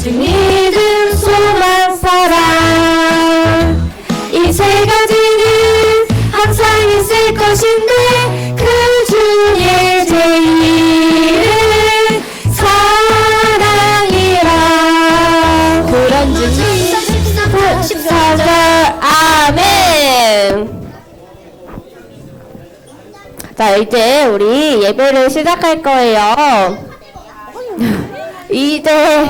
오직 믿음, 소망, 사랑 이 세 가지는 항상 있을 것인데 그 중에 제일은 사랑이라. 고란주님 14절 아멘. 자, 이제 우리 예배를 시작할 거예요. 이제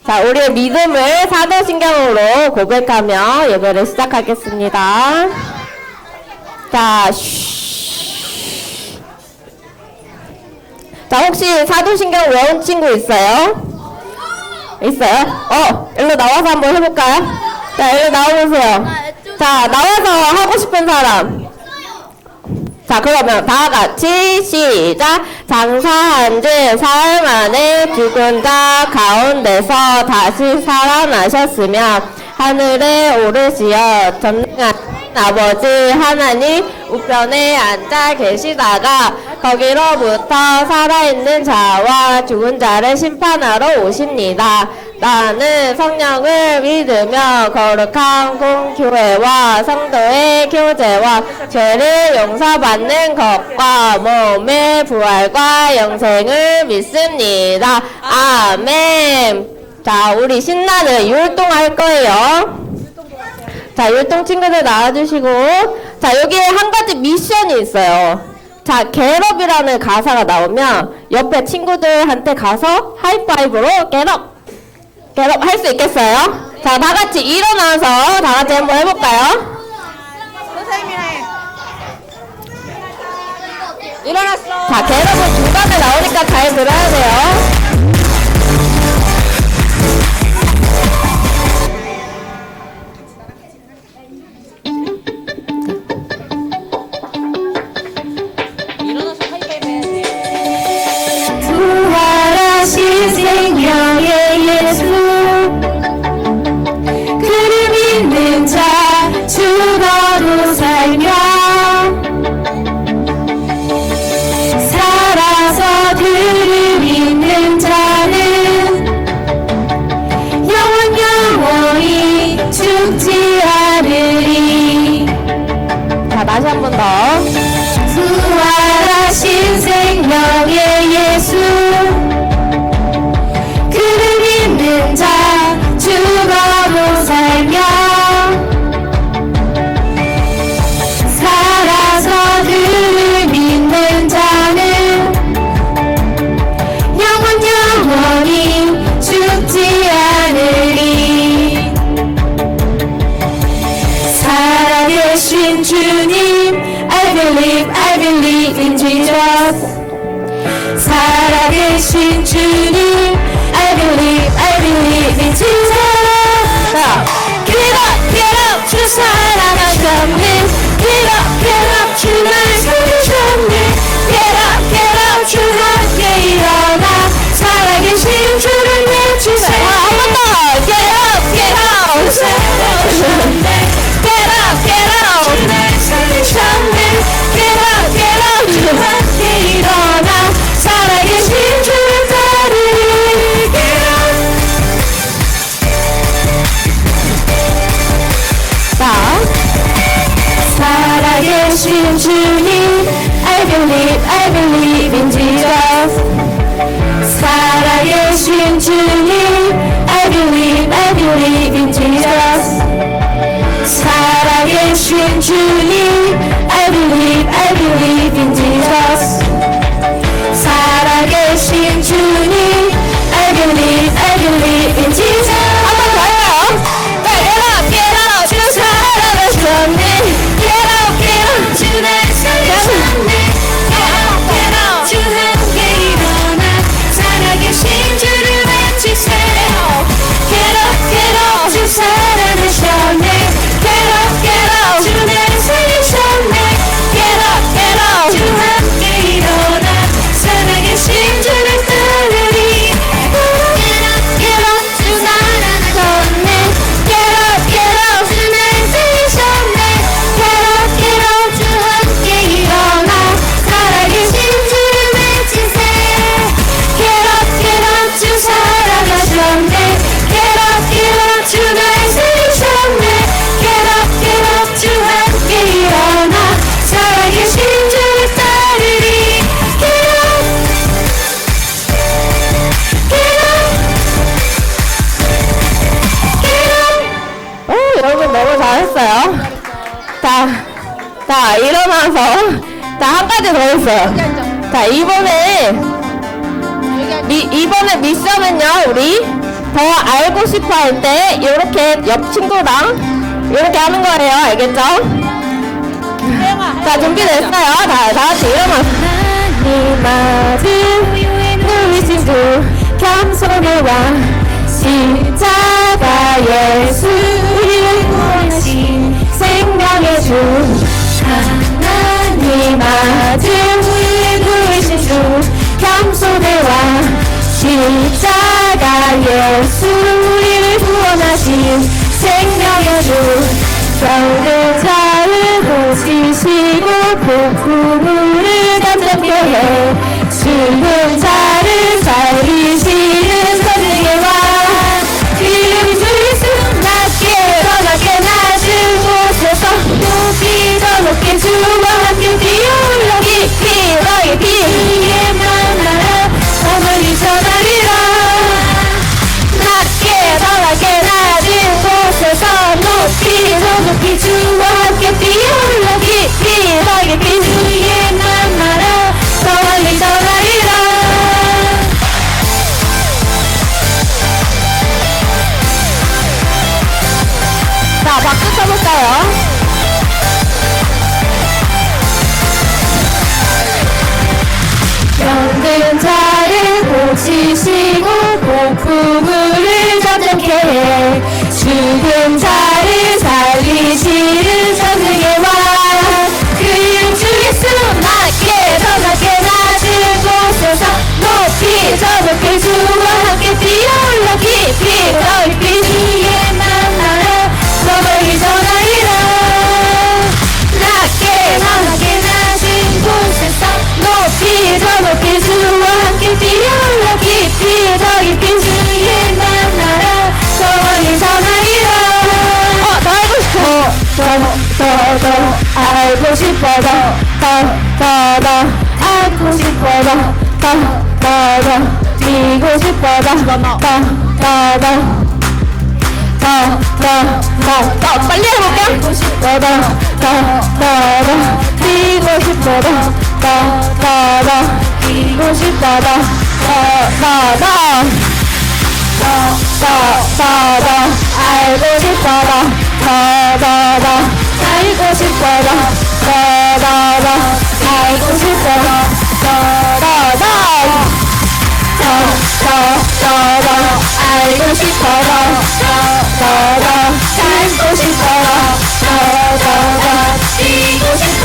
자, 우리의 믿음을 사도신경으로 고백하며 예배를 시작하겠습니다. 자, 자, 혹시 사도신경 외운 친구 있어요? 있어요? 일로 나와서 한번 해볼까요? 자, 일로 나와보세요. 자, 나와서 하고 싶은 사람. 자, 그러면 다 같이 시작. 장사한 지 사흘 만에 죽은 자 가운데서 다시 살아나셨으며 하늘에 오르시어 전능한 아버지 하나님 우편에 앉아 계시다가 거기로부터 살아있는 자와 죽은 자를 심판하러 오십니다. 나는 성령을 믿으며 거룩한 공교회와 성도의 교제와 죄를 용서받는 것과 몸의 부활과 영생을 믿습니다. 아멘. 자, 우리 신나는 율동할 거예요. 자, 율동 친구들 나와주시고, 자, 여기에 한 가지 미션이 있어요. 자, 겟업이라는 가사가 나오면 옆에 친구들한테 가서 하이파이브로 겟업 할 수 있겠어요? 자, 다 같이 일어나서 다 같이 한번 해볼까요? 선생님이랑 해. 일어났어. 자, 겟업은 중간에 나오니까 잘 들어야 돼요. 부활하신 생명의 예수 그를 믿는 자 죽어도 살며 살아서 그를 믿는 자는 영원히 죽지 않으리. 자, 다시 한 번 더. 부활하신 생명의 예수 그를 믿는 자 죽어도 살며 살아서 그를 믿는 자는 영원히 죽지 않으리. 살아계신 주님 I believe in Jesus. 살아계신 주님 I believe in Jesus. 자, get up 주 살아나셨네. Get up 주 날 살리셨네. Get up 주 함께 일어나 살아계신 주를 외치세. 한 번 더. Get up 주 살아나셨네. Get up 주 날 살리셨네. Get up 주 함께 일어나 살아계신 주를 따르리. Get up. 자, 살아계신 주님 I believe in Jesus. 살아계신 주님 I believe in Jesus. 살아계신 주님 I believe in Jesus. 살아계신 주님 I believe in Jesus. 한 번 더 해요. Get up 주 살아나셨네. Get up 주 날 살리셨네. Get up 주 함께 일어나 살아계신 주를 외치세. Get up 주 살아나셨네. Get up 주 날 살리셨네. Get up 주 함께 일어나 자, 일어나서. 자, 한 가지 더 있어요. 자, 이번에 미션은요, 우리 더 알고 싶어 할 때, 이렇게 옆 친구랑 이렇게 하는 거예요. 알겠죠? 자, 준비됐어요. 다 같이 일어나서. 네 맞은 우리 친구, 겸손해 와. 십자가 예수, 우리를 구원하신 생명의 주. 하나님 아들, 우리를 구하신 주. 겸손해 와. 십자가 예수, 우리를 구원하신 생명의 주. 병든 자를 고치시고 폭풍우를 잠잠케 해. 죽은 자를 살리시는 선생의 왕. 이름 주 예수, 낮게 더 낮게 낮은 곳에서 높이 더 높게 주와 함께 뛰어올라. 깊이 너의 피 위에 만나라. 더 멀리 전하리라. 낮게 더 낮게 낮은 곳에서 높이 더 높이 주와 함께 뛰어올라. 깊이 너의 피 위에 만나라. 더 멀리 전하리라. 자, 박수 쳐볼까요? 병든 자를 고치시고 폭풍우를 잠잠케 해. 죽은 자를 살리시는 전능의 왕. 그 이름 주 예수, 낮게 더 낮게 낮은 곳에서 높이 더 높이 주와 함께 뛰어올라. 깊이 너희 빛 위에 만나라. 더 멀리 전하리라. 낮게 더 낮게 낮은 곳에서 높이 더 높이 주와 함께 뛰어올라. 깊이 더 깊이 주의 만나라. 더 멀리 전하리라. 더 알고 싶어. 더 알고 싶어. 더 알고 싶어. 더 뛰고 싶어. 더 빨리 해볼게요. 더 뛰고 싶어. 더 뛰고 싶어. 더 알고 싶어. 더 알고 싶어. 알고 싶어. 알고 싶어. 알고 싶어. 뛰고 싶어.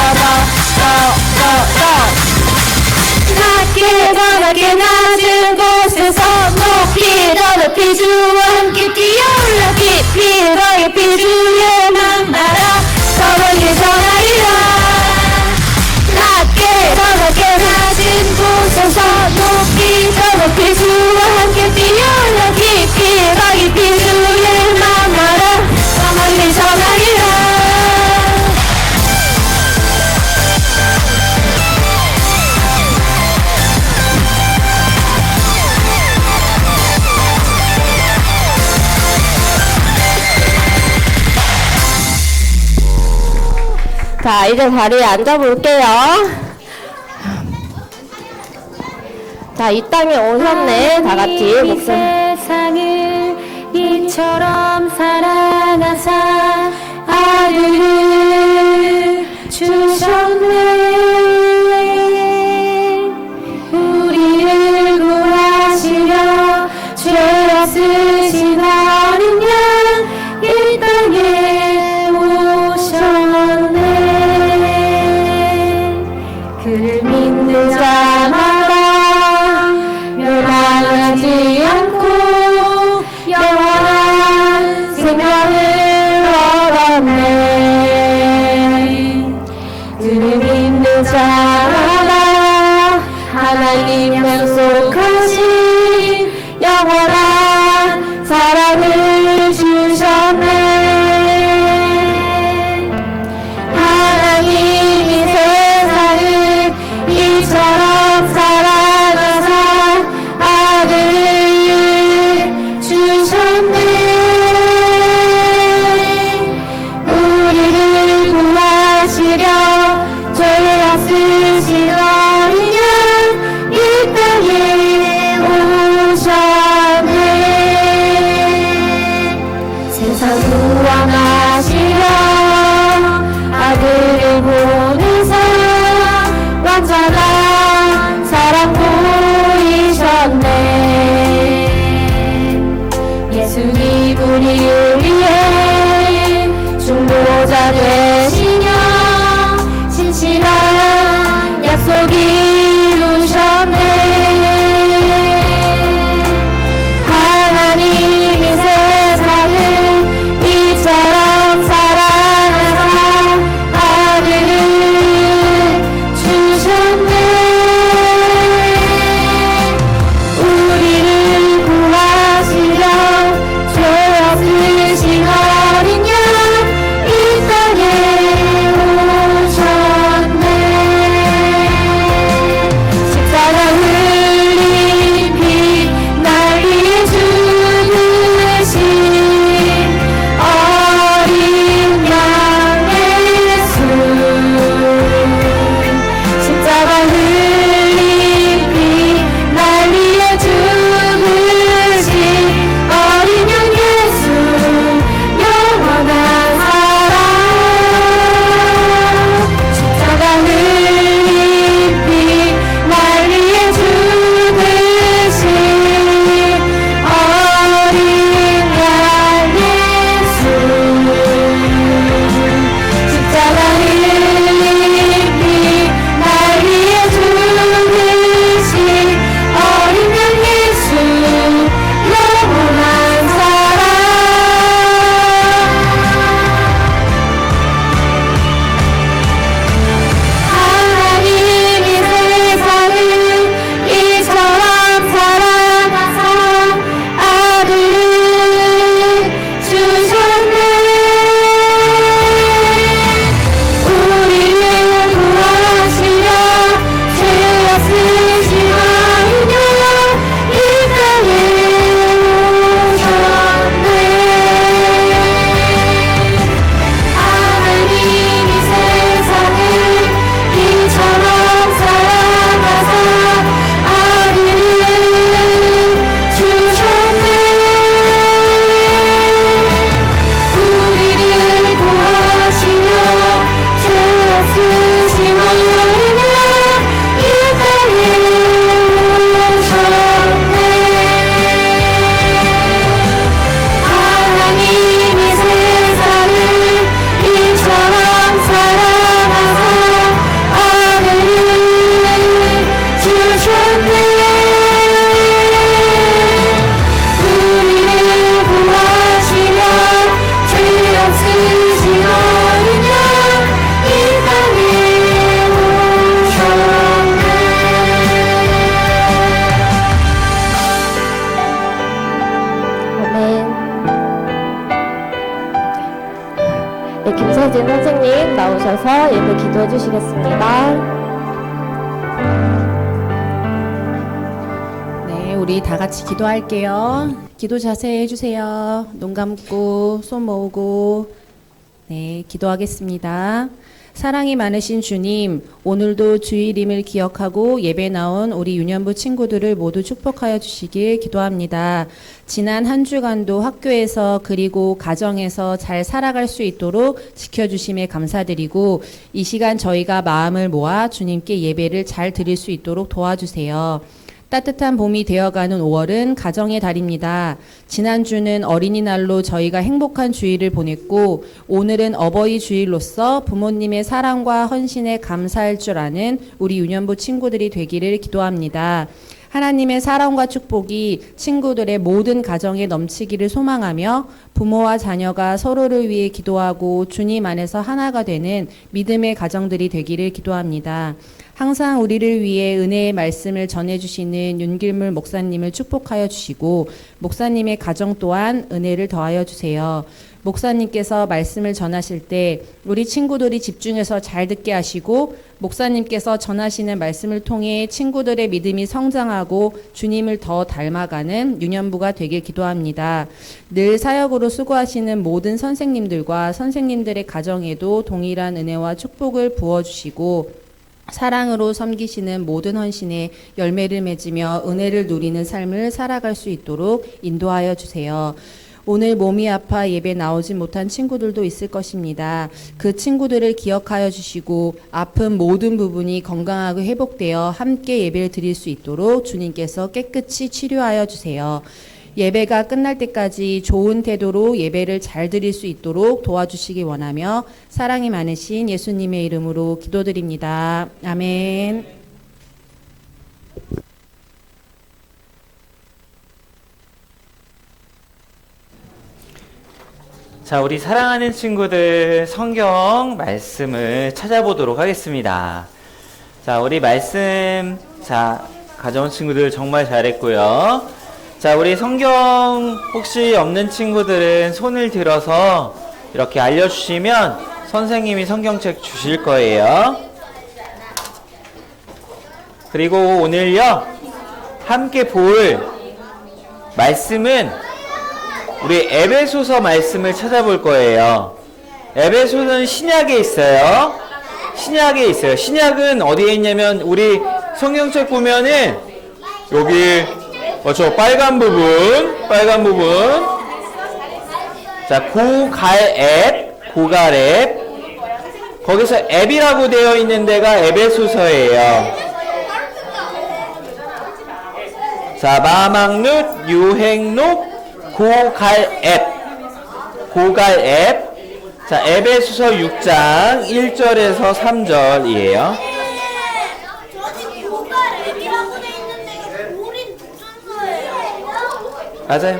낮게 더 낮게 낮은 곳에서 높이 더 높이 주와 함께 뛰어올라. 깊이 더 깊이 주의 만나라. 더 멀리 전하리라. 낮게 더 낮게 낮은 곳에서 높이 더 높이 주와 함께 뛰어올라. 깊이 더 깊이 주의 만나라. 더 멀리 전하리라. 자, 이제 자리에 앉아볼게요. 자, 이 땅에 오셨네. 다 같이 목소리. 세상을 이처럼 사랑하사 아들을 주셨네. 우리를 구하시려 죄 없으신 어린 양 이 땅에 오셨네. 그를 믿는 자마다 멸망하지 않고 영원한 생명을 얻었네. 그를 믿는 자마다 하나님 약속하신 영원한 사랑을 주셨네. 하나님이 세상을 이처럼 사랑하사 아들을 주셨네. 우리를 구하시려 이수진 선생님 나오셔서 예배 기도해 주시겠습니다. 네, 우리 다 같이 기도할게요. 기도 자세 해주세요. 눈 감고 손 모으고 네, 기도하겠습니다. 사랑이 많으신 주님, 오늘도 주일임을 기억하고 예배 나온 우리 유년부 친구들을 모두 축복하여 주시길 기도합니다. 지난 한 주간도 학교에서 그리고 가정에서 잘 살아갈 수 있도록 지켜주심에 감사드리고 이 시간 저희가 마음을 모아 주님께 예배를 잘 드릴 수 있도록 도와주세요. 따뜻한 봄이 되어가는 5월은 가정의 달입니다. 지난주는 어린이날로 저희가 행복한 주일을 보냈고 오늘은 어버이 주일로서 부모님의 사랑과 헌신에 감사할 줄 아는 우리 유년부 친구들이 되기를 기도합니다. 하나님의 사랑과 축복이 친구들의 모든 가정에 넘치기를 소망하며 부모와 자녀가 서로를 위해 기도하고 주님 안에서 하나가 되는 믿음의 가정들이 되기를 기도합니다. 항상 우리를 위해 은혜의 말씀을 전해주시는 윤길물 목사님을 축복하여 주시고 목사님의 가정 또한 은혜를 더하여 주세요. 목사님께서 말씀을 전하실 때 우리 친구들이 집중해서 잘 듣게 하시고 목사님께서 전하시는 말씀을 통해 친구들의 믿음이 성장하고 주님을 더 닮아가는 유년부가 되길 기도합니다. 늘 사역으로 수고하시는 모든 선생님들과 선생님들의 가정에도 동일한 은혜와 축복을 부어주시고 사랑으로 섬기시는 모든 헌신에 열매를 맺으며 은혜를 누리는 삶을 살아갈 수 있도록 인도하여 주세요. 오늘 몸이 아파 예배 나오지 못한 친구들도 있을 것입니다. 그 친구들을 기억하여 주시고 아픈 모든 부분이 건강하게 회복되어 함께 예배를 드릴 수 있도록 주님께서 깨끗이 치료하여 주세요. 예배가 끝날 때까지 좋은 태도로 예배를 잘 드릴 수 있도록 도와주시기 원하며 사랑이 많으신 예수님의 이름으로 기도드립니다. 아멘. 자, 우리 사랑하는 친구들 성경 말씀을 찾아보도록 하겠습니다. 자, 우리 말씀 가져온 친구들 정말 잘했고요. 자, 우리 성경 혹시 없는 친구들은 손을 들어서 이렇게 알려주시면 선생님이 성경책 주실 거예요. 그리고 오늘요 함께 볼 말씀은 우리 에베소서 말씀을 찾아볼 거예요. 에베소는 신약에 있어요. 신약은 어디에 있냐면 우리 성경책 보면은 여기 저 빨간 부분. 자, 고갈 앱. 거기서 앱이라고 되어 있는 데가 에베소서예요. 자, 마막룻, 유행록, 고갈 앱. 자, 에베소서 6장 1절에서 3절이에요. 맞아요.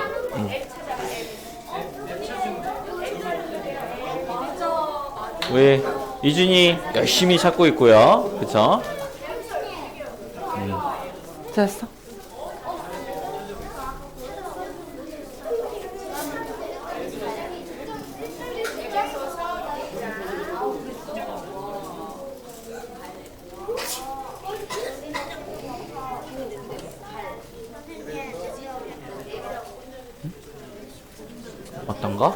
우리 이준이 열심히 찾고 있고요. 그쵸? 찾았어? 어떤 거?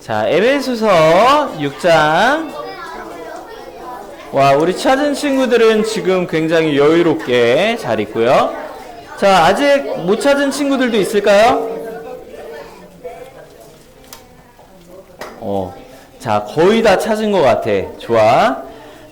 자, 에베소서 6장. 와, 우리 찾은 친구들은 지금 굉장히 여유롭게 잘 있고요. 자, 아직 못 찾은 친구들도 있을까요? 자, 거의 다 찾은 것 같아. 좋아.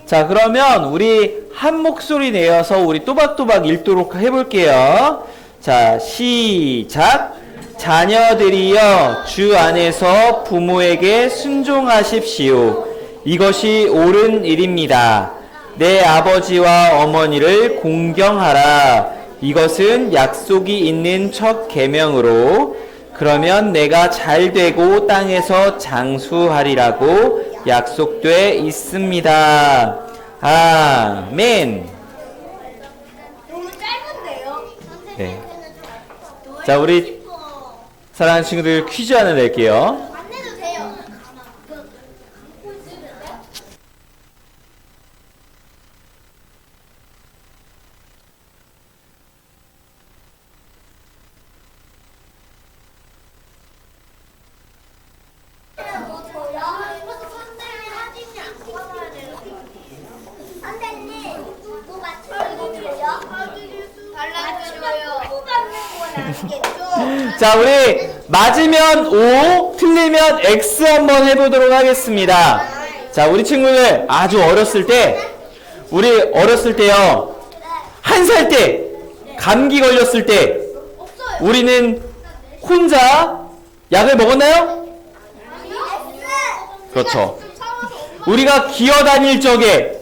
자, 그러면 우리 한 목소리 내어서 우리 또박또박 읽도록 해볼게요. 자, 시작. 자녀들이여 주 안에서 부모에게 순종하십시오. 이것이 옳은 일입니다. 내 아버지와 어머니를 공경하라. 이것은 약속이 있는 첫 계명으로 그러면 내가 잘 되고 땅에서 장수하리라고 약속돼 있습니다. 아멘. 너무 짧은데요? 네. 자, 우리 사랑하는 친구들 퀴즈 하나 낼게요. 안 내도 돼요. 선생님, 뭐 맞춰주세요. 달라줘요. 알겠죠? 자, 우리 맞으면 O, 틀리면 X 한번 해보도록 하겠습니다. 자, 우리 친구들 아주 어렸을 때, 우리 어렸을 때요, 1살 때, 감기 걸렸을 때, 우리는 혼자 약을 먹었나요? 그렇죠. 우리가 기어다닐 적에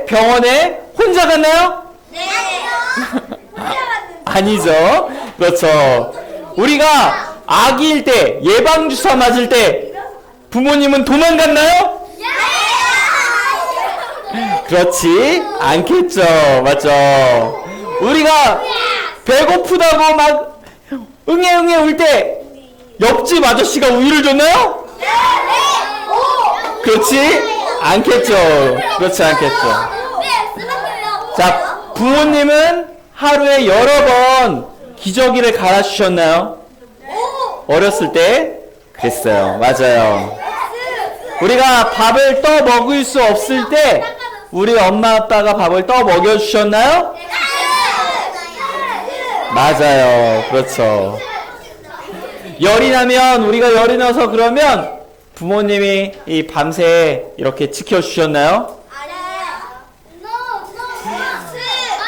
병원에 혼자 갔나요? 네. 아니죠. 그렇죠. 우리가 아기일 때, 예방주사 맞을 때, 부모님은 도망갔나요? 그렇지 않겠죠. 맞죠. 우리가 배고프다고 막 응애응애 울 때, 옆집 아저씨가 우유를 줬나요? 그렇지 않겠죠. 그렇지 않겠죠. 자, 부모님은 하루에 여러 번 기저귀를 갈아주셨나요? 어렸을 때? 그랬어요. 맞아요. 우리가 밥을 떠 먹을 수 없을 때 우리 엄마 아빠가 밥을 떠 먹여주셨나요? 맞아요. 그렇죠. 열이 나면 우리가 열이 나서 그러면 부모님이 이 밤새 이렇게 지켜주셨나요?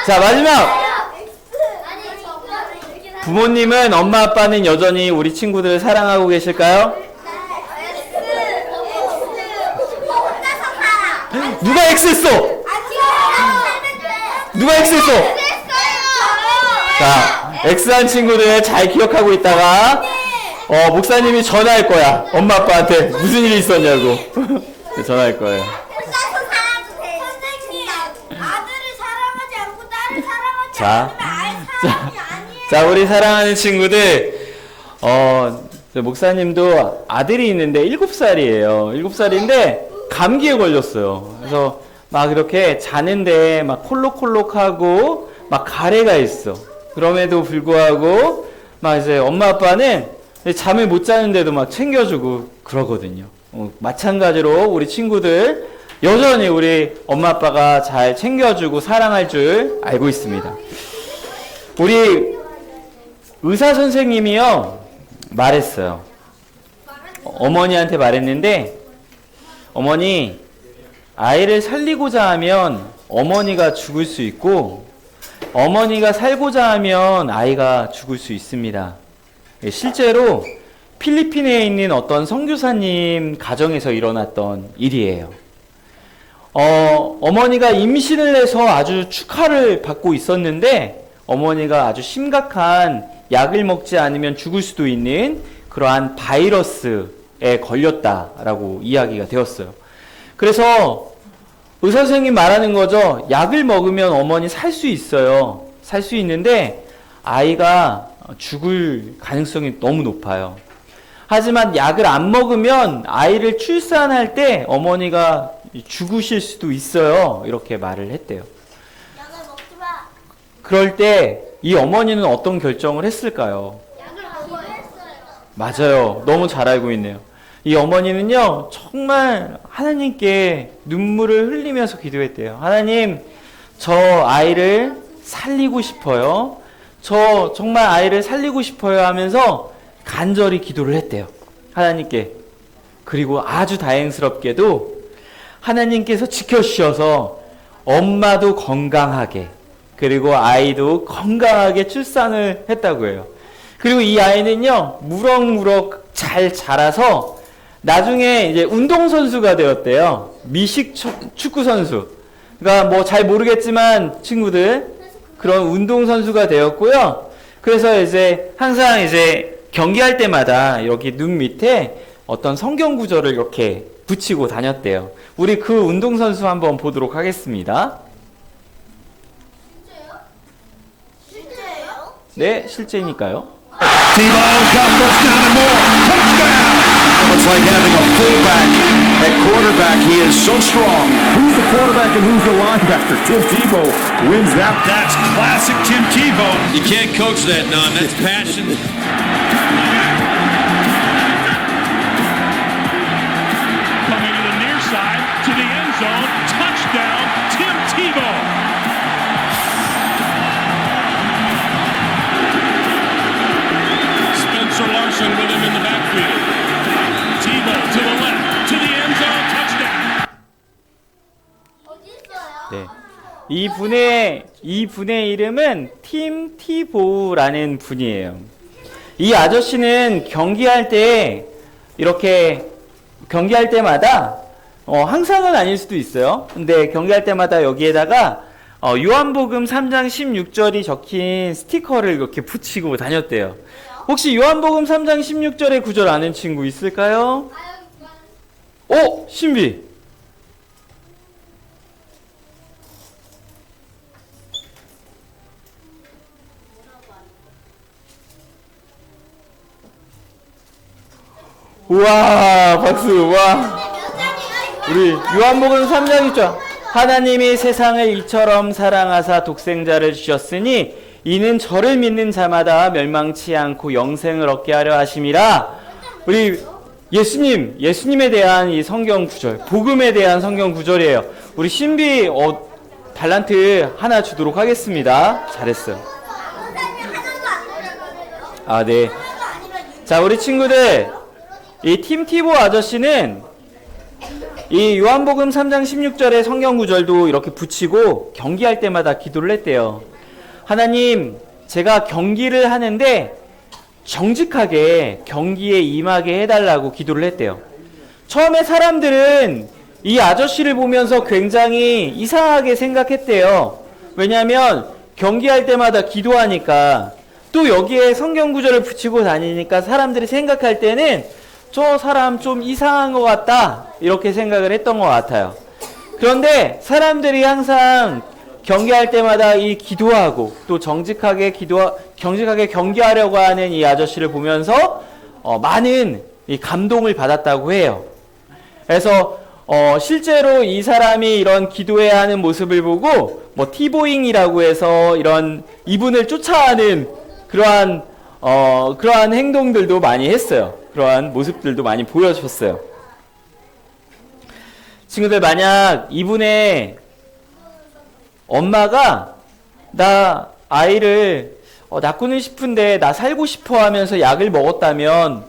자, 마지막! 부모님은, 엄마 아빠는 여전히 우리 친구들을 사랑하고 계실까요? 누가 X했어? 누가 X했어? 자, X한 친구들 잘 기억하고 있다가 목사님이 전화할 거야. 엄마 아빠한테 무슨 일이 있었냐고. 전화할 거예요. 자, 우리 사랑하는 친구들, 목사님도 아들이 있는데 7살이에요. 7살인데 감기에 걸렸어요. 그래서 막 이렇게 자는데 막 콜록콜록하고 막 가래가 있어. 그럼에도 불구하고 막 이제 엄마 아빠는 잠을 못 자는데도 막 챙겨주고 그러거든요. 마찬가지로 우리 친구들 여전히 우리 엄마 아빠가 잘 챙겨주고 사랑할 줄 알고 있습니다. 우리 의사 선생님이요 말했어요. 어머니한테 말했는데, 어머니, 아이를 살리고자 하면 어머니가 죽을 수 있고 어머니가 살고자 하면 아이가 죽을 수 있습니다. 실제로 필리핀에 있는 어떤 선교사님 가정에서 일어났던 일이에요. 어머니가 임신을 해서 아주 축하를 받고 있었는데 어머니가 아주 심각한 약을 먹지 않으면 죽을 수도 있는 그러한 바이러스에 걸렸다라고 이야기가 되었어요. 그래서 의사 선생님 말하는 거죠. 약을 먹으면 어머니 살 수 있어요. 살 수 있는데 아이가 죽을 가능성이 너무 높아요. 하지만 약을 안 먹으면 아이를 출산할 때 어머니가 죽으실 수도 있어요. 이렇게 말을 했대요. 약을 먹지 마. 그럴 때 이 어머니는 어떤 결정을 했을까요? 약을 먹어야 했어요. 맞아요. 너무 잘 알고 있네요. 이 어머니는요, 정말 하나님께 눈물을 흘리면서 기도했대요. 하나님, 저 아이를 살리고 싶어요. 저 정말 아이를 살리고 싶어요 하면서 간절히 기도를 했대요. 하나님께. 그리고 아주 다행스럽게도 하나님께서 지켜주셔서 엄마도 건강하게, 그리고 아이도 건강하게 출산을 했다고 해요. 그리고 이 아이는요, 무럭무럭 잘 자라서 나중에 이제 운동선수가 되었대요. 미식 축구선수. 그러니까 뭐 잘 모르겠지만 친구들, 그런 운동선수가 되었고요. 그래서 이제 항상 이제 경기할 때마다 여기 눈 밑에 어떤 성경 구절을 이렇게 붙이고 다녔대요. 우리 그 운동선수 한번 보도록 하겠습니다. 실제예요? 네, 실제니까요. Tebow got first down and more. Touchdown! It's like having a fullback at quarterback. He is so strong. Who's the quarterback and who's the linebacker? Tim Tebow wins that. That's classic Tim Tebow. You can't coach that, Nun. That's passion. Coming to the near side, to the end zone. Touchdown, Tim Tebow. Spencer Larson with him in the backfield. Tebow to the left, to the end zone. Touchdown. 네. 이 분의 이름은 팀 티보우라는 분이에요. 이 아저씨는 경기할 때 이렇게 경기할 때마다 항상은 아닐 수도 있어요. 근데 경기할 때마다 여기에다가 요한복음 3장 16절이 적힌 스티커를 이렇게 붙이고 다녔대요. 혹시 요한복음 3장 16절의 구절 아는 친구 있을까요? 신비. 우와, 박수. 와. 우리 요한복음 3장 1절. 하나님이 세상을 이처럼 사랑하사 독생자를 주셨으니 이는 저를 믿는 자마다 멸망치 않고 영생을 얻게 하려 하심이라. 우리 예수님에 대한 이 성경 구절, 복음에 대한 성경 구절이에요. 우리 신비 달란트 하나 주도록 하겠습니다. 잘했어요. 아, 네. 자, 우리 친구들, 이 팀 티보 아저씨는 이 요한복음 3장 16절의 성경 구절도 이렇게 붙이고 경기할 때마다 기도를 했대요. 하나님, 제가 경기를 하는데 정직하게 경기에 임하게 해달라고 기도를 했대요. 처음에 사람들은 이 아저씨를 보면서 굉장히 이상하게 생각했대요. 왜냐하면 경기할 때마다 기도하니까, 또 여기에 성경 구절을 붙이고 다니니까 사람들이 생각할 때는 저 사람 좀 이상한 것 같다, 이렇게 생각을 했던 것 같아요. 그런데 사람들이 항상 경기할 때마다 이 기도하고 또 정직하게 경기하려고 하는 이 아저씨를 보면서 많은 이 감동을 받았다고 해요. 그래서 실제로 이 사람이 이런 기도해야 하는 모습을 보고 뭐 티보잉이라고 해서 이런 이분을 쫓아가는 그러한 행동들도 많이 했어요. 그러한 모습들도 많이 보여줬어요. 친구들, 만약 이분의 엄마가 나 아이를 낳고는 싶은데 나 살고 싶어 하면서 약을 먹었다면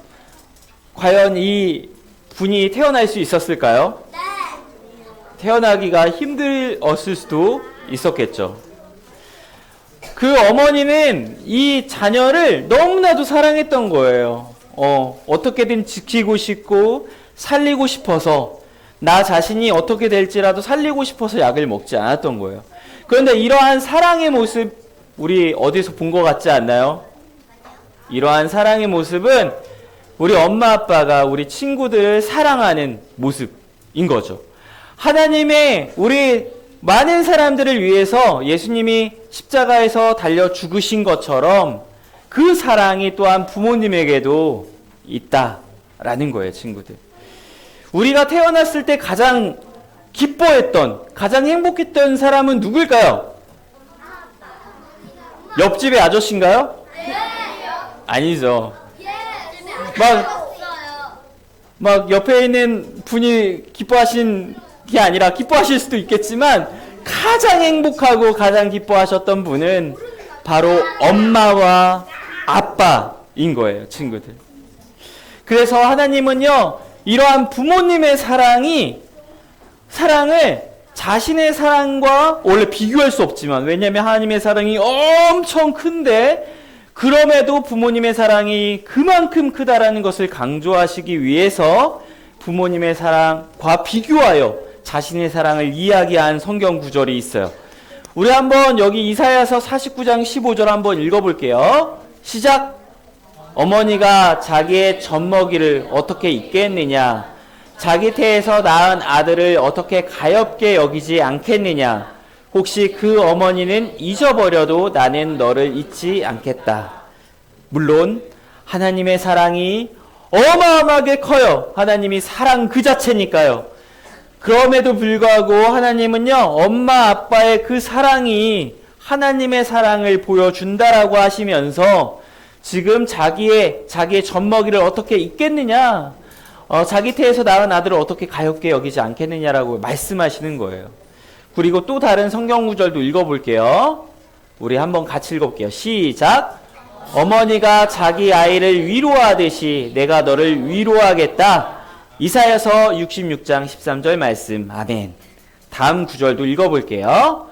과연 이 분이 태어날 수 있었을까요? 네. 태어나기가 힘들었을 수도 있었겠죠. 그 어머니는 이 자녀를 너무나도 사랑했던 거예요. 어떻게든 지키고 싶고 살리고 싶어서, 나 자신이 어떻게 될지라도 살리고 싶어서 약을 먹지 않았던 거예요. 그런데 이러한 사랑의 모습, 우리 어디서 본 것 같지 않나요? 이러한 사랑의 모습은 우리 엄마 아빠가 우리 친구들을 사랑하는 모습인 거죠. 하나님의 우리 많은 사람들을 위해서 예수님이 십자가에서 달려 죽으신 것처럼 그 사랑이 또한 부모님에게도 있다라는 거예요, 친구들. 우리가 태어났을 때 가장 기뻐했던, 가장 행복했던 사람은 누굴까요? 옆집의 아저씨인가요? 아니죠. 막 옆에 있는 분이 기뻐하신 게 아니라 기뻐하실 수도 있겠지만 가장 행복하고 가장 기뻐하셨던 분은 바로 엄마와 아빠인 거예요, 친구들. 그래서 하나님은요, 이러한 부모님의 사랑을 자신의 사랑과 원래 비교할 수 없지만, 왜냐하면 하나님의 사랑이 엄청 큰데 그럼에도 부모님의 사랑이 그만큼 크다라는 것을 강조하시기 위해서 부모님의 사랑과 비교하여 자신의 사랑을 이야기한 성경 구절이 있어요. 우리 한번 여기 이사야서 49장 15절 한번 읽어볼게요. 시작! 어머니가 자기의 젖먹이를 어떻게 잊겠느냐? 자기 태에서 낳은 아들을 어떻게 가엾게 여기지 않겠느냐? 혹시 그 어머니는 잊어버려도 나는 너를 잊지 않겠다. 물론 하나님의 사랑이 어마어마하게 커요. 하나님이 사랑 그 자체니까요. 그럼에도 불구하고 하나님은요, 엄마 아빠의 그 사랑이 하나님의 사랑을 보여준다라고 하시면서 지금 자기의 젖먹이를 어떻게 잊겠느냐? 자기 태에서 낳은 아들을 어떻게 가엾게 여기지 않겠느냐라고 말씀하시는 거예요. 그리고 또 다른 성경 구절도 읽어볼게요. 우리 한번 같이 읽어볼게요. 시작! 어머니가 자기 아이를 위로하듯이 내가 너를 위로하겠다. 이사야서 66장 13절 말씀. 아멘. 다음 구절도 읽어볼게요.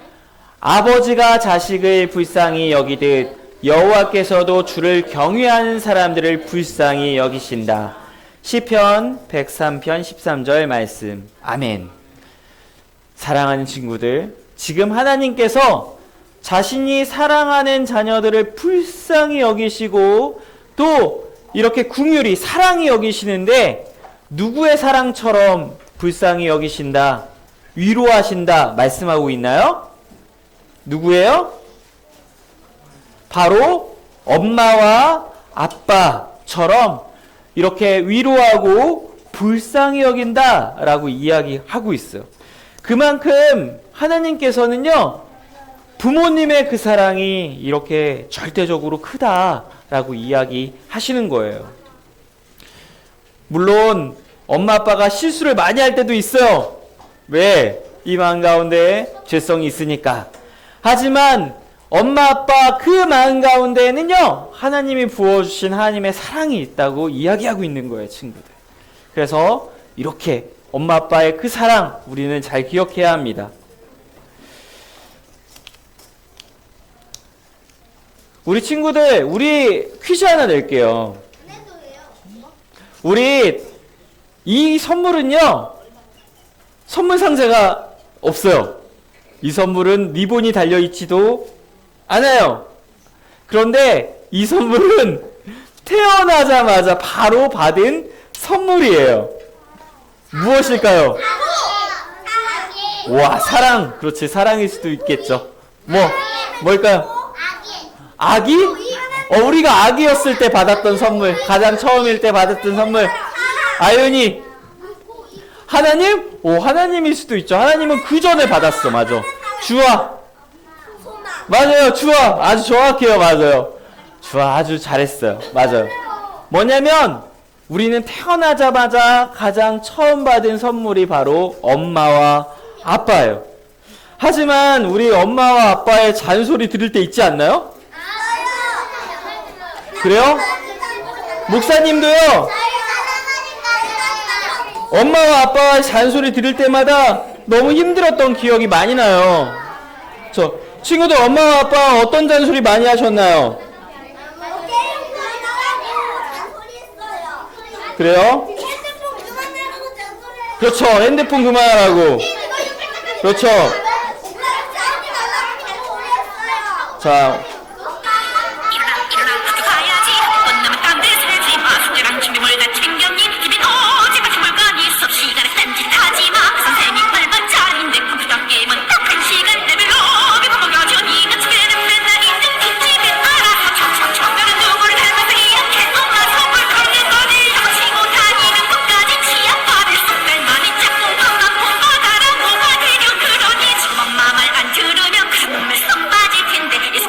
아버지가 자식을 불쌍히 여기듯 여호와께서도 주를 경외하는 사람들을 불쌍히 여기신다. 시편 103편 13절 말씀. 아멘. 사랑하는 친구들, 지금 하나님께서 자신이 사랑하는 자녀들을 불쌍히 여기시고 또 이렇게 긍휼히 사랑히 여기시는데 누구의 사랑처럼 불쌍히 여기신다, 위로하신다 말씀하고 있나요? 누구예요? 바로 엄마와 아빠처럼 이렇게 위로하고 불쌍히 여긴다라고 이야기하고 있어요. 그만큼 하나님께서는요, 부모님의 그 사랑이 이렇게 절대적으로 크다라고 이야기하시는 거예요. 물론 엄마 아빠가 실수를 많이 할 때도 있어요. 왜? 이 마음 가운데 죄성이 있으니까. 하지만 엄마 아빠 그 마음 가운데에는요, 하나님이 부어주신 하나님의 사랑이 있다고 이야기하고 있는 거예요, 친구들. 그래서 이렇게 엄마 아빠의 그 사랑 우리는 잘 기억해야 합니다. 우리 친구들, 우리 퀴즈 하나 낼게요. 우리 이 선물은요, 선물 상자가 없어요. 이 선물은 리본이 달려있지도 않아요. 그런데 이 선물은 태어나자마자 바로 받은 선물이에요. 무엇일까요? 와, 사랑. 그렇지, 사랑일 수도 있겠죠. 뭘까요? 아기? 우리가 아기였을 때 받았던 선물, 가장 처음일 때 받았던 선물. 아윤이, 하나님? 하나님일 수도 있죠. 하나님은 그 전에 받았어. 맞아. 주아. 맞아요. 주아. 아주 정확해요. 맞아요. 주아 아주 잘했어요. 맞아요. 뭐냐면 우리는 태어나자마자 가장 처음 받은 선물이 바로 엄마와 아빠예요. 하지만 우리 엄마와 아빠의 잔소리 들을 때 있지 않나요? 그래요? 목사님도요, 엄마와 아빠의 잔소리 들을 때마다 너무 힘들었던 기억이 많이 나요. 친구들, 엄마와 아빠 어떤 잔소리 많이 하셨나요? 그래요? 그렇죠. 핸드폰 그만하라고. 그렇죠. 자, 엄마 말 안 들으면 가슴을 썸 빠질 텐데. It's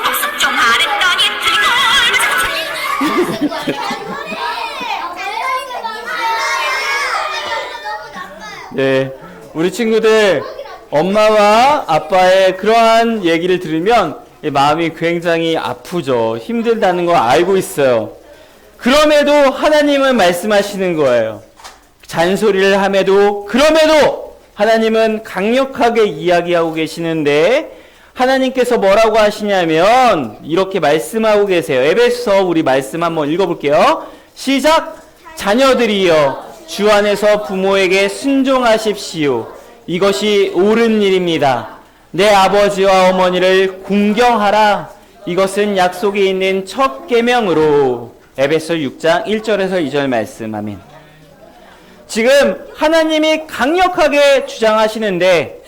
네, 우리 친구들 엄마와 아빠의 그러한 얘기를 들으면 마음이 굉장히 아프죠. 힘들다는 거 알고 있어요. 그럼에도 하나님은 말씀하시는 거예요. 잔소리를 함에도 그럼에도 하나님은 강력하게 이야기하고 계시는데 하나님께서 뭐라고 하시냐면 이렇게 말씀하고 계세요. 에베소서 우리 말씀 한번 읽어볼게요. 시작! 자녀들이여 주 안에서 부모에게 순종하십시오. 이것이 옳은 일입니다. 내 아버지와 어머니를 공경하라. 이것은 약속이 있는 첫 계명으로. 에베소 6장 1절에서 2절 말씀. 아멘. 지금 하나님이 강력하게 주장하시는데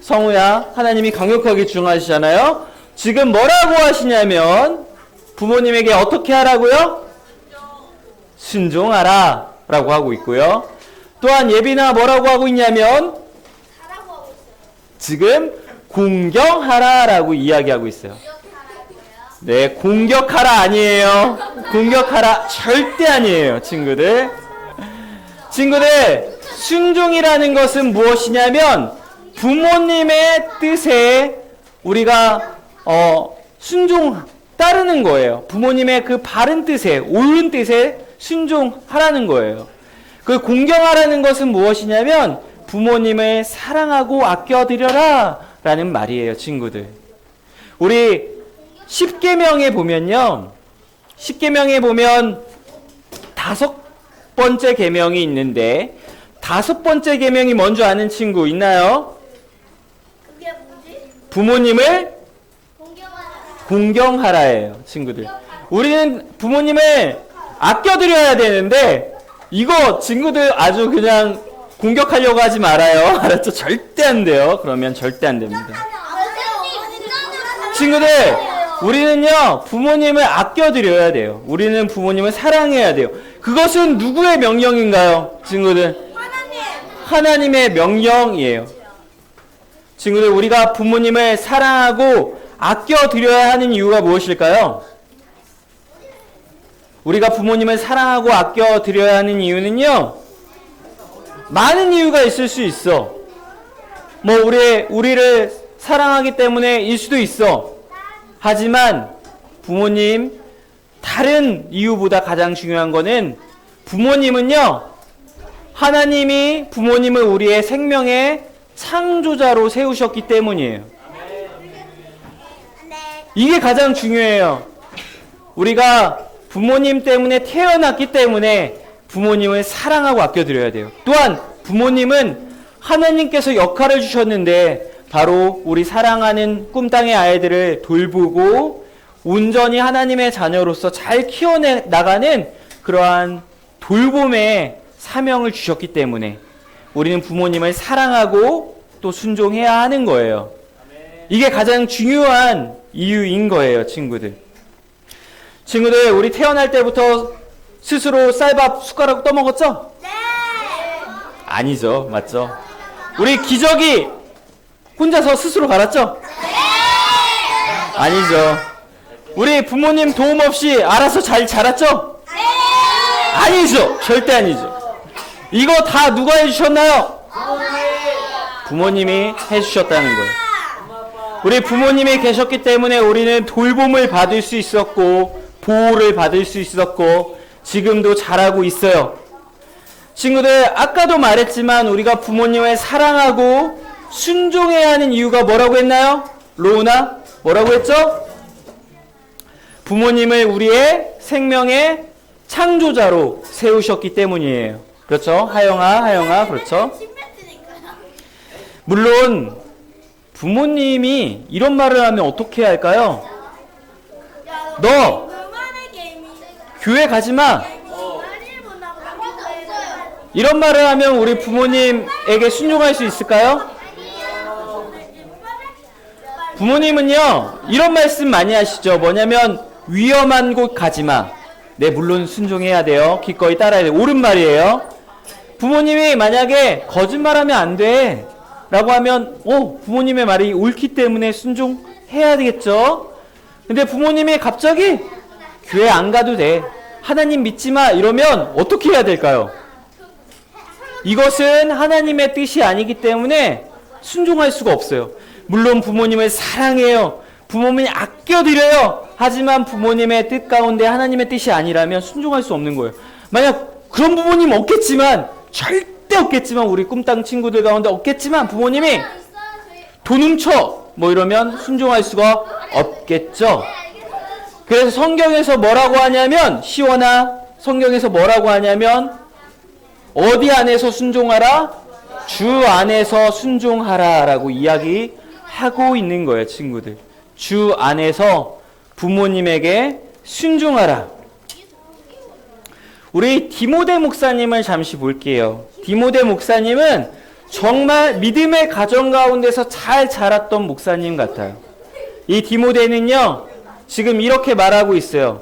성우야, 하나님이 강력하게 주장하시잖아요. 지금 뭐라고 하시냐면 부모님에게 어떻게 하라고요? 순종하라 라고 하고 있고요. 또한 예비나 뭐라고 하고 있냐면 지금 공경하라 라고 이야기하고 있어요. 네, 공격하라 아니에요. 공격하라 절대 아니에요, 친구들. 친구들, 순종이라는 것은 무엇이냐면 부모님의 뜻에 우리가 순종 따르는 거예요. 부모님의 그 바른 뜻에, 옳은 뜻에 순종하라는 거예요. 그 공경하라는 것은 무엇이냐면 부모님을 사랑하고 아껴드려라 라는 말이에요, 친구들. 우리 10계명에 보면요, 10계명에 보면 5번째 계명이 있는데 5번째 계명이 뭔지 아는 친구 있나요? 그게 뭐지? 부모님을 공경하라. 공경하라예요, 친구들. 우리는 부모님을 아껴드려야 되는데 이거 친구들 아주 그냥 공격하려고 하지 말아요. 알았죠? 절대 안 돼요. 그러면 절대 안 됩니다. 친구들, 우리는요 부모님을 아껴드려야 돼요. 우리는 부모님을 사랑해야 돼요. 그것은 누구의 명령인가요, 친구들? 하나님의 명령이에요. 친구들, 우리가 부모님을 사랑하고 아껴드려야 하는 이유가 무엇일까요? 우리가 부모님을 사랑하고 아껴드려야 하는 이유는요, 많은 이유가 있을 수 있어. 뭐 우리를 사랑하기 때문에일 수도 있어. 하지만 부모님, 다른 이유보다 가장 중요한 거는 부모님은요, 하나님이 부모님을 우리의 생명의 창조자로 세우셨기 때문이에요. 이게 가장 중요해요. 우리가 부모님 때문에 태어났기 때문에 부모님을 사랑하고 아껴드려야 돼요. 또한 부모님은 하나님께서 역할을 주셨는데 바로 우리 사랑하는 꿈땅의 아이들을 돌보고 온전히 하나님의 자녀로서 잘 키워내 나가는 그러한 돌봄의 사명을 주셨기 때문에 우리는 부모님을 사랑하고 또 순종해야 하는 거예요. 이게 가장 중요한 이유인 거예요, 친구들. 친구들, 우리 태어날 때부터 스스로 쌀밥 숟가락 떠먹었죠? 네! 아니죠, 맞죠? 우리 기저귀 혼자서 스스로 갈았죠? 네! 아니죠. 우리 부모님 도움 없이 알아서 잘 자랐죠? 네! 아니죠, 절대 아니죠. 이거 다 누가 해주셨나요? 부모님이 해주셨다는 거예요. 우리 부모님이 계셨기 때문에 우리는 돌봄을 받을 수 있었고 보호를 받을 수 있었고 지금도 잘하고 있어요. 친구들, 아까도 말했지만 우리가 부모님을 사랑하고 순종해야 하는 이유가 뭐라고 했나요? 로우나 뭐라고 했죠? 부모님을 우리의 생명의 창조자로 세우셨기 때문이에요. 그렇죠? 하영아, 그렇죠? 물론 부모님이 이런 말을 하면 어떻게 해야 할까요? 너 교회 가지 마. 이런 말을 하면 우리 부모님에게 순종할 수 있을까요? 부모님은요, 이런 말씀 많이 하시죠. 뭐냐면 위험한 곳 가지 마. 네, 물론 순종해야 돼요. 기꺼이 따라야 돼요. 옳은 말이에요. 부모님이 만약에 거짓말하면 안 돼 라고 하면 부모님의 말이 옳기 때문에 순종해야 되겠죠. 근데 부모님이 갑자기 교회 안 가도 돼, 하나님 믿지 마 이러면 어떻게 해야 될까요? 이것은 하나님의 뜻이 아니기 때문에 순종할 수가 없어요. 물론 부모님을 사랑해요. 부모님을 아껴드려요. 하지만 부모님의 뜻 가운데 하나님의 뜻이 아니라면 순종할 수 없는 거예요. 만약 그런 부모님 없겠지만, 절대 없겠지만, 우리 꿈땅 친구들 가운데 없겠지만 부모님이 돈 훔쳐 뭐 이러면 순종할 수가 없겠죠. 그래서 성경에서 뭐라고 하냐면, 시원아, 성경에서 뭐라고 하냐면 어디 안에서 순종하라? 주 안에서 순종하라 라고 이야기하고 있는 거예요, 친구들. 주 안에서 부모님에게 순종하라. 우리 디모데 목사님을 잠시 볼게요. 디모데 목사님은 정말 믿음의 가정 가운데서 잘 자랐던 목사님 같아요. 이 디모데는요, 지금 이렇게 말하고 있어요.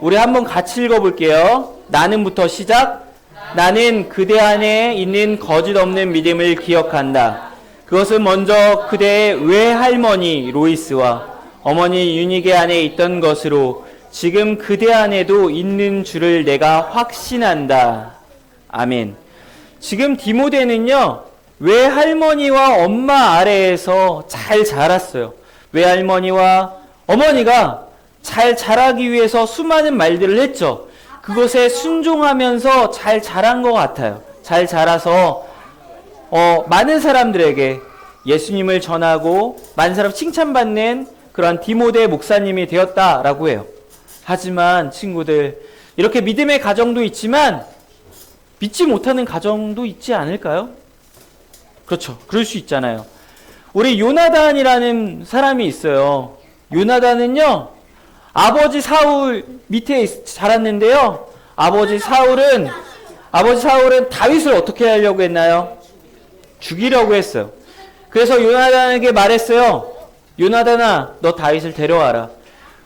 우리 한번 같이 읽어볼게요. 나는부터 시작. 나는 그대 안에 있는 거짓 없는 믿음을 기억한다. 그것은 먼저 그대의 외할머니 로이스와 어머니 유니게 안에 있던 것으로 지금 그대 안에도 있는 줄을 내가 확신한다. 아멘. 지금 디모데는요, 외할머니와 엄마 아래에서 잘 자랐어요. 외할머니와 어머니가 잘 자라기 위해서 수많은 말들을 했죠. 그것에 순종하면서 잘 자란 것 같아요. 잘 자라서 많은 사람들에게 예수님을 전하고 많은 사람 칭찬받는 그런 디모데 목사님이 되었다라고 해요. 하지만 친구들, 이렇게 믿음의 가정도 있지만 믿지 못하는 가정도 있지 않을까요? 그렇죠. 그럴 수 있잖아요. 우리 요나단이라는 사람이 있어요. 요나단은요, 아버지 사울 밑에 자랐는데요. 아버지 사울은 다윗을 어떻게 하려고 했나요? 죽이려고 했어요. 그래서 요나단에게 말했어요. 요나단아, 너 다윗을 데려와라.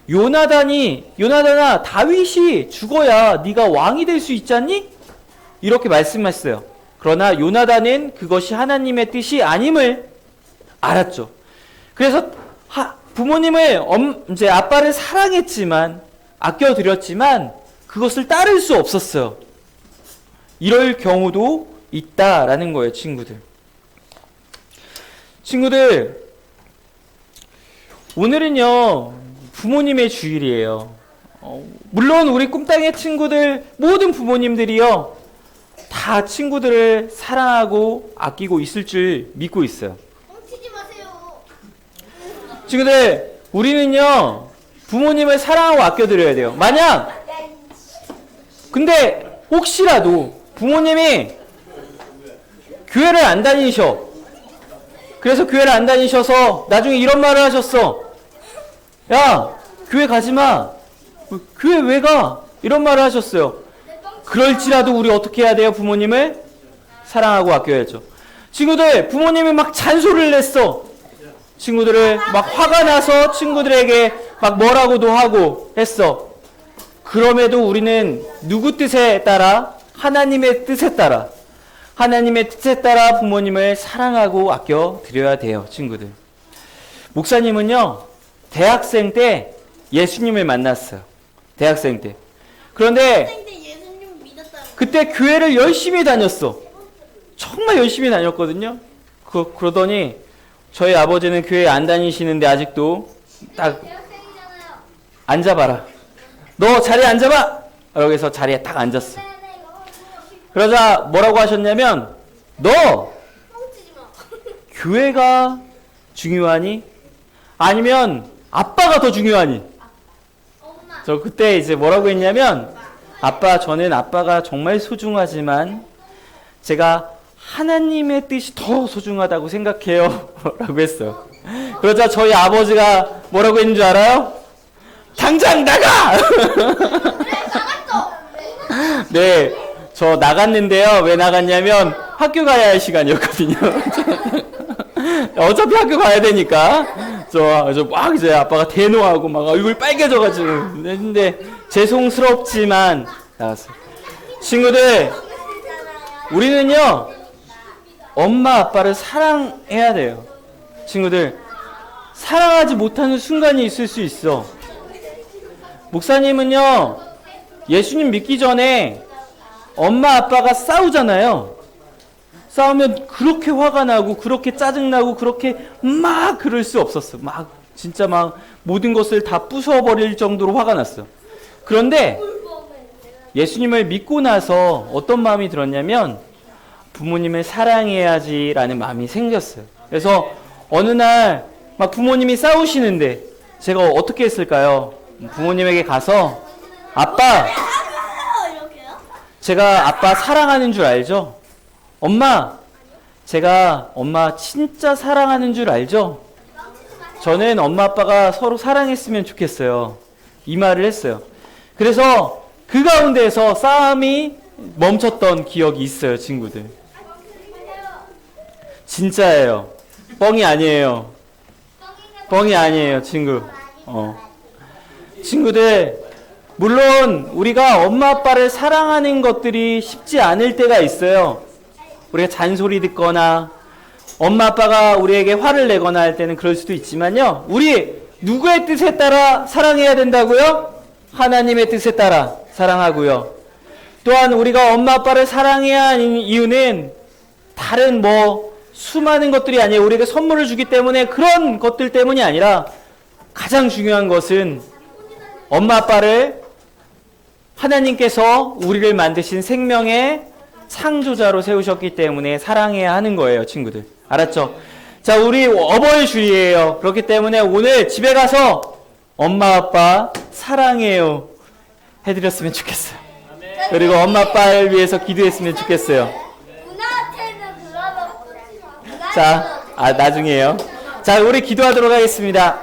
요나단아, 다윗이 죽어야 네가 왕이 될 수 있지 않니? 이렇게 말씀했어요. 그러나 요나단은 그것이 하나님의 뜻이 아님을 알았죠. 그래서 부모님을 이제 아빠를 사랑했지만, 아껴드렸지만 그것을 따를 수 없었어요. 이럴 경우도 있다라는 거예요, 친구들. 친구들, 오늘은요, 부모님의 주일이에요. 물론 우리 꿈땅의 친구들, 모든 부모님들이요, 다 친구들을 사랑하고 아끼고 있을 줄 믿고 있어요. 친구들, 우리는요, 부모님을 사랑하고 아껴드려야 돼요. 근데 혹시라도 부모님이 교회를 안 다니셔. 그래서 교회를 안 다니셔서 나중에 이런 말을 하셨어. 야, 교회 가지 마. 교회 왜 가? 이런 말을 하셨어요. 그럴지라도 우리 어떻게 해야 돼요? 부모님을 사랑하고 아껴야죠. 친구들, 부모님이 막 잔소리를 냈어. 친구들을 막 화가 나서 친구들에게 막 뭐라고도 하고 했어. 그럼에도 우리는 누구 뜻에 따라? 하나님의 뜻에 따라 부모님을 사랑하고 아껴 드려야 돼요, 친구들. 목사님은요, 대학생 때 예수님을 만났어요. 대학생 때. 그런데 그때 교회를 열심히 다녔어. 정말 열심히 다녔거든요. 그러더니 저희 아버지는 교회 안 다니시는데 아직도 딱 앉아봐라. 너 자리에 앉아봐! 라고 해서 자리에 딱 앉았어. 그러자 뭐라고 하셨냐면, 너 교회가 중요하니? 아니면 아빠가 더 중요하니? 저 그때 이제 뭐라고 했냐면, 저는 아빠가 정말 소중하지만 제가 하나님의 뜻이 더 소중하다고 생각해요. 라고 했어요. 그러자 저희 아버지가 뭐라고 했는 줄 알아요? 당장 나가! 네, 저 나갔는데요. 왜 나갔냐면 학교 가야 할 시간이었거든요. 어차피 학교 가야 되니까 저 막 이제 아빠가 대노하고 막 얼굴 빨개져가지고, 근데 죄송스럽지만 나갔어요. 친구들, 우리는요, 엄마 아빠를 사랑해야 돼요. 친구들, 사랑하지 못하는 순간이 있을 수 있어. 목사님은요, 예수님 믿기 전에 엄마 아빠가 싸우잖아요. 싸우면 그렇게 화가 나고 그렇게 짜증나고 그렇게 막 그럴 수 없었어. 막 진짜 막 모든 것을 다 부숴버릴 정도로 화가 났어. 그런데 예수님을 믿고 나서 어떤 마음이 들었냐면 부모님을 사랑해야지라는 마음이 생겼어요. 그래서 어느 날 막 부모님이 싸우시는데 제가 어떻게 했을까요? 부모님에게 가서 아빠, 제가 아빠 사랑하는 줄 알죠? 엄마, 제가 엄마 진짜 사랑하는 줄 알죠? 저는 엄마 아빠가 서로 사랑했으면 좋겠어요. 이 말을 했어요. 그래서 그 가운데에서 싸움이 멈췄던 기억이 있어요, 친구들. 진짜예요. 뻥이 아니에요. 뻥이 아니에요, 친구. 친구들, 물론 우리가 엄마 아빠를 사랑하는 것들이 쉽지 않을 때가 있어요. 우리가 잔소리 듣거나 엄마 아빠가 우리에게 화를 내거나 할 때는 그럴 수도 있지만요. 우리 누구의 뜻에 따라 사랑해야 된다고요? 하나님의 뜻에 따라 사랑하고요. 또한 우리가 엄마 아빠를 사랑해야 하는 이유는 다른 수많은 것들이 아니에요. 우리에게 선물을 주기 때문에 그런 것들 때문이 아니라 가장 중요한 것은 엄마 아빠를 하나님께서 우리를 만드신 생명의 창조자로 세우셨기 때문에 사랑해야 하는 거예요, 친구들. 알았죠? 자, 우리 어버이 주일이에요. 그렇기 때문에 오늘 집에 가서 엄마 아빠 사랑해요 해드렸으면 좋겠어요. 그리고 엄마 아빠를 위해서 기도했으면 좋겠어요. 자, 나중에요. 자, 우리 기도하도록 하겠습니다.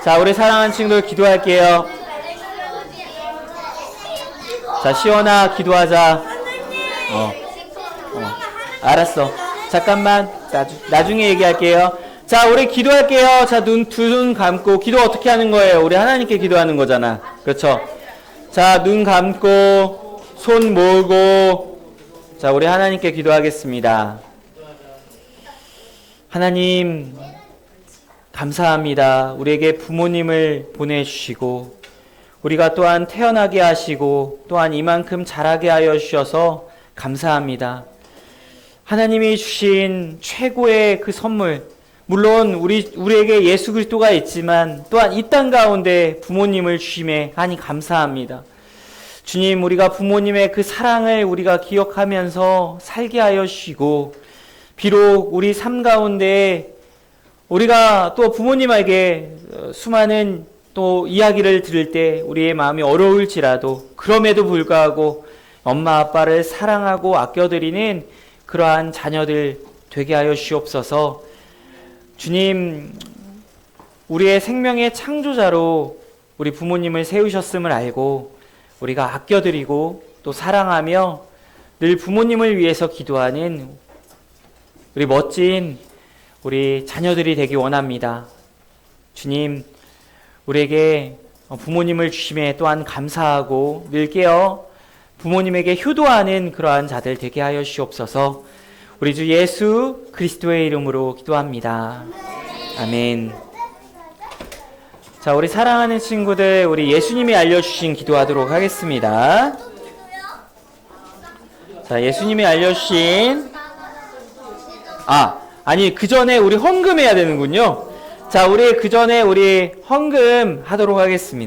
자, 우리 사랑하는 친구들 기도할게요. 자, 시원아 기도하자. 알았어. 잠깐만. 나중에 얘기할게요. 자, 우리 기도할게요. 자, 두 눈 감고 기도 어떻게 하는 거예요? 우리 하나님께 기도하는 거잖아. 그렇죠? 자, 눈 감고 손 모으고 자, 우리 하나님께 기도하겠습니다. 하나님 감사합니다. 우리에게 부모님을 보내주시고 우리가 또한 태어나게 하시고 또한 이만큼 자라게 하여 주셔서 감사합니다. 하나님이 주신 최고의 그 선물, 물론 우리에게 예수 그리스도가 있지만 또한 이 땅 가운데 부모님을 주심에 하니 감사합니다. 주님, 우리가 부모님의 그 사랑을 우리가 기억하면서 살게 하여 주시고 비록 우리 삶 가운데 우리가 또 부모님에게 수많은 또 이야기를 들을 때 우리의 마음이 어려울지라도 그럼에도 불구하고 엄마 아빠를 사랑하고 아껴드리는 그러한 자녀들 되게 하여 주시옵소서. 주님, 우리의 생명의 창조자로 우리 부모님을 세우셨음을 알고 우리가 아껴드리고 또 사랑하며 늘 부모님을 위해서 기도하는 우리 멋진 우리 자녀들이 되기 원합니다. 주님, 우리에게 부모님을 주심에 또한 감사하고 늘 깨어 부모님에게 효도하는 그러한 자들 되게 하여 주시옵소서. 우리 주 예수 그리스도의 이름으로 기도합니다. 아멘. 자, 우리 사랑하는 친구들, 우리 예수님이 알려주신 기도하도록 하겠습니다. 자, 예수님이 알려주신 그 전에 우리 헌금해야 되는군요. 자, 우리 그 전에 우리 헌금 하도록 하겠습니다.